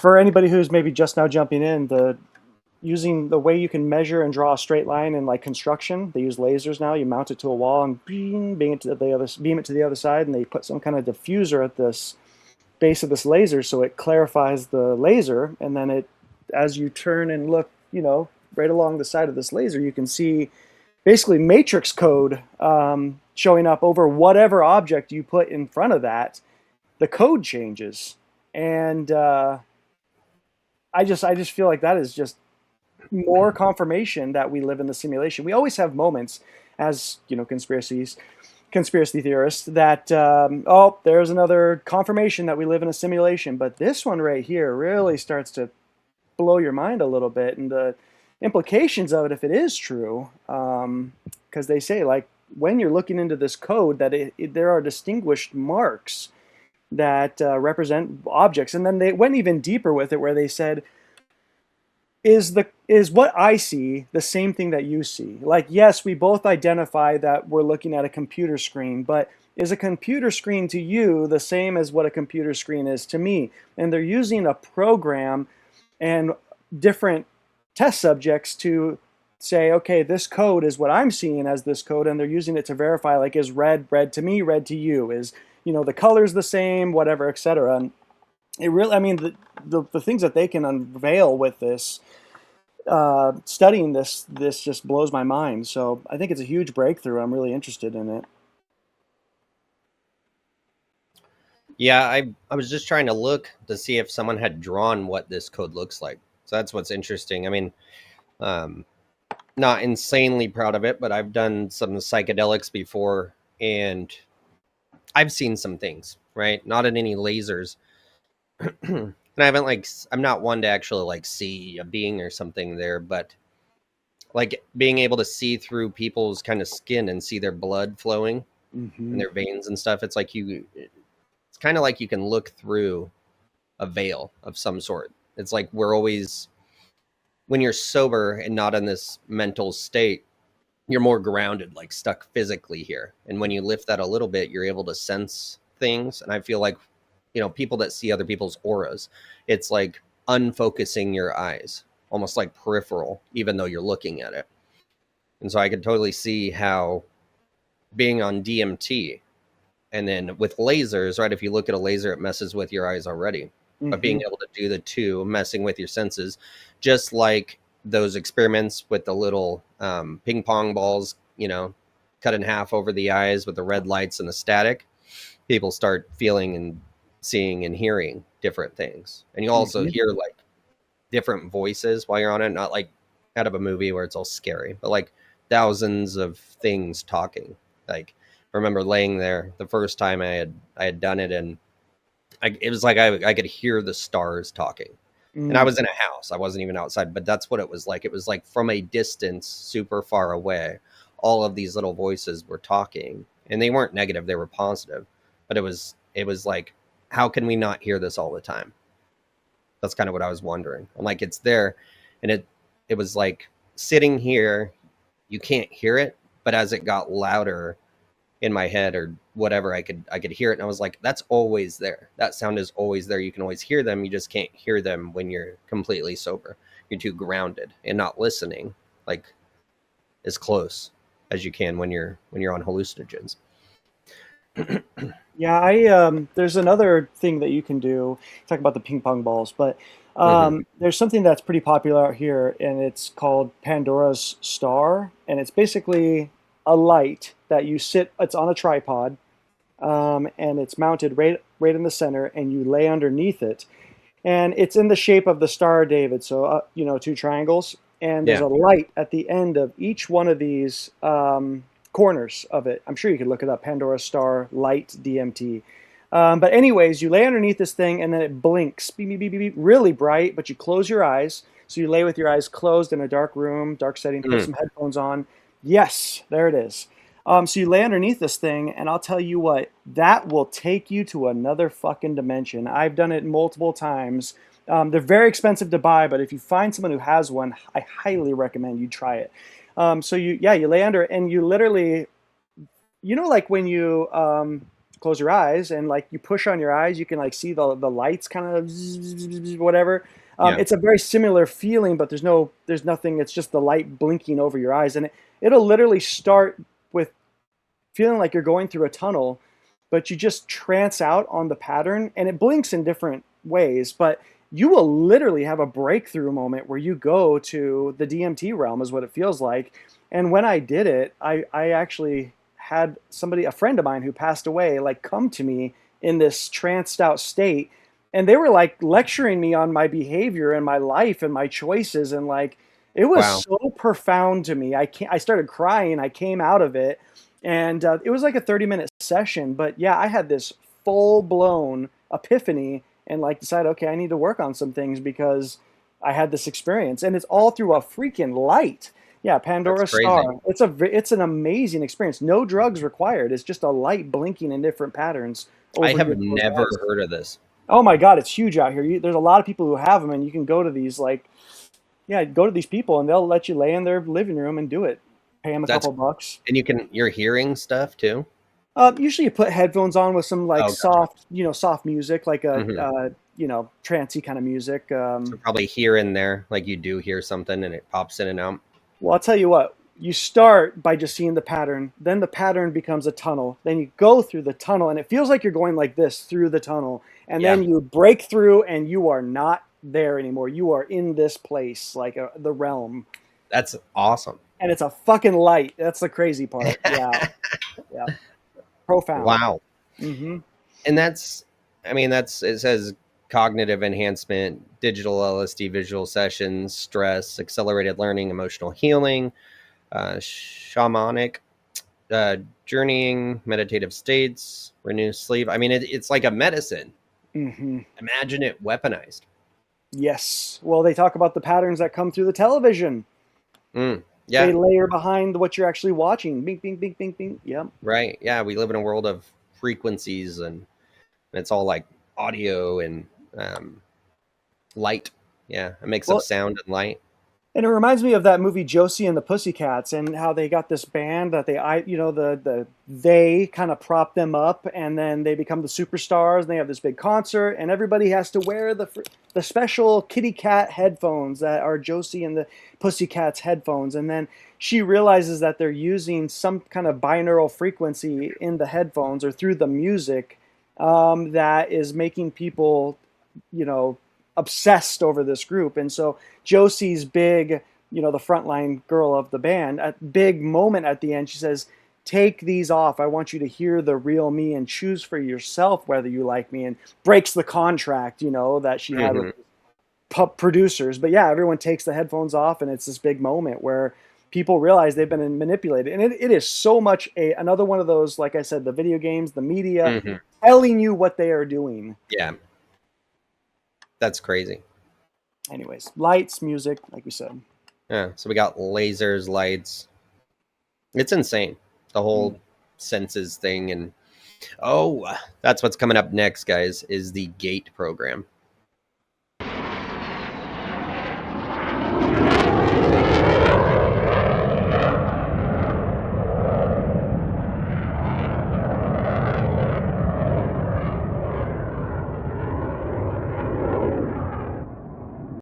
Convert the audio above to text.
for anybody who's maybe just now jumping in, using the way you can measure and draw a straight line in like construction, they use lasers now. You mount it to a wall and beam it to the other side, and they put some kind of diffuser at this base of this laser so it clarifies the laser, and then as you turn and look, right along the side of this laser, you can see basically matrix code showing up over whatever object you put in front of that. The code changes, and I just feel like that is just more confirmation that we live in the simulation. We always have moments as conspiracy theorists that there's another confirmation that we live in a simulation. But this one right here really starts to blow your mind a little bit, and the implications of it, if it is true, because they say, like, when you're looking into this code, that there are distinguished marks that represent objects. And then they went even deeper with it, where they said, is what I see the same thing that you see? Like, yes, we both identify that we're looking at a computer screen, but is a computer screen to you the same as what a computer screen is to me? And they're using a program and different test subjects to say, okay, this code is what I'm seeing as this code, and they're using it to verify, like, is red to me, red to you? Is, the color's the same, whatever, etc. And it really, I mean, the things that they can unveil with this, studying this just blows my mind. So I think it's a huge breakthrough. I'm really interested in it. Yeah, I was just trying to look to see if someone had drawn what this code looks like. So that's what's interesting. I mean, not insanely proud of it, but I've done some psychedelics before, and I've seen some things, right? Not in any lasers. And I haven't, I'm not one to actually see a being or something there, but like being able to see through people's kind of skin and see their blood flowing in their veins and stuff. It's like it's kind of like you can look through a veil of some sort. It's like we're always, when you're sober and not in this mental state, you're more grounded, like stuck physically here. And when you lift that a little bit, you're able to sense things. And I feel like, people that see other people's auras, it's like unfocusing your eyes, almost like peripheral, even though you're looking at it. And so I could totally see how being on DMT and then with lasers, right? If you look at a laser, it messes with your eyes already. But being able to do the two, messing with your senses, just like those experiments with the little ping pong balls, cut in half over the eyes with the red lights and the static, people start feeling and seeing and hearing different things. And you also hear like different voices while you're on it, not like out of a movie where it's all scary, but like thousands of things talking. Like, I remember laying there the first time I had done it, and it was like I could hear the stars talking. And I was in a house. I wasn't even outside, but that's what it was like. It was like from a distance, super far away, all of these little voices were talking, and they weren't negative, they were positive. But it was like, how can we not hear this all the time? That's kind of what I was wondering. I'm like, it's there, and it was like sitting here, you can't hear it, but as it got louder in my head or whatever, I could hear it, and I was like, that's always there. That sound is always there. You can always hear them. You just can't hear them when you're completely sober. You're too grounded and not listening like as close as you can when you're on hallucinogens. Yeah, there's another thing that you can do. Talk about the ping pong balls, but there's something that's pretty popular out here, and it's called Pandora's Star, and it's basically a light that it's on a tripod, and it's mounted right in the center, and you lay underneath it, and it's in the shape of the Star of David, so two triangles, and there's a light at the end of each one of these corners of it. I'm sure you could look it up, Pandora Star Light DMT. But anyways, you lay underneath this thing, and then it blinks, beep, beep, beep, beep, really bright, but you close your eyes. So you lay with your eyes closed in a dark room, dark setting, put some headphones on. Yes, there it is. So you lay underneath this thing, and I'll tell you what, that will take you to another fucking dimension. I've done it multiple times. They're very expensive to buy, but if you find someone who has one, I highly recommend you try it. So you lay under, and you literally, like when you close your eyes, and like you push on your eyes, you can like see the lights kind of whatever. Yeah. It's a very similar feeling, but there's nothing. It's just the light blinking over your eyes, and it'll literally start with feeling like you're going through a tunnel, but you just trance out on the pattern, and it blinks in different ways, but you will literally have a breakthrough moment where you go to the DMT realm, is what it feels like. And when I did it, I actually had somebody, a friend of mine who passed away, like come to me in this tranced out state. And they were like lecturing me on my behavior and my life and my choices. And like, it was Wow. so profound to me. I started crying. I came out of it. And it was like a 30-minute session. But yeah, I had this full blown epiphany and like decided, okay, I need to work on some things because I had this experience. And it's all through a freaking light. Yeah, That's Pandora crazy. Star. It's an amazing experience. No drugs required. It's just a light blinking in different patterns I over have your closed never eyes. heard of this. Oh my God, it's huge out here. There's a lot of people who have them, and you can go to these like, yeah, go to these people, and they'll let you lay in their living room and do it. Pay them a That's couple bucks. and you're hearing stuff too. Usually, you put headphones on with some like Oh, gotcha. soft, soft music, like a Hmm. trancey kind of music. So probably here and there, like you do hear something and it pops in and out. Well, I'll tell you what. You start by just seeing the pattern. Then the pattern becomes a tunnel. Then you go through the tunnel, and it feels like you're going like this through the tunnel. And Yeah, then you break through, and you are not there anymore. You are in this place, like the realm. that's awesome. And it's a fucking light. That's the crazy part. Yeah, yeah, profound. Wow. Hmm. And that's, I mean, that's, it says cognitive enhancement, digital LSD visual sessions, stress, accelerated learning, emotional healing, shamanic, uh, journeying, meditative states, renew sleep. I mean, it's like a medicine. Hmm. Imagine it weaponized. Yes. Well, they talk about the patterns that come through the television. They Yeah, layer behind what you're actually watching. Bing, bing, bing, bing, bing. Yep. right. Yeah, we live in a world of frequencies and it's all like audio and um, light. Yeah, a mix of Well, sound and light. and it reminds me of that movie Josie and the Pussycats, and how they got this band that they kind of prop them up, and then they become the superstars, and they have this big concert, and everybody has to wear the special kitty cat headphones that are Josie and the Pussycats headphones, and then she realizes that they're using some kind of binaural frequency in the headphones or through the music, that is making people, you know, obsessed over this group. And so Josie's big, the frontline girl of the band, a big moment at the end, she says, "Take these off. I want you to hear the real me and choose for yourself whether you like me," and breaks the contract, that she had with Hmm. producers. But yeah, everyone takes the headphones off, and it's this big moment where people realize they've been manipulated. And it is so much another one of those, like I said, the video games, the media Hmm. telling you what they are doing. Yeah, that's crazy. Anyways, lights, music, like we said. Yeah, so we got lasers, lights. It's insane. The Mm. whole senses thing and oh, that's what's coming up next, guys, is the GATE program.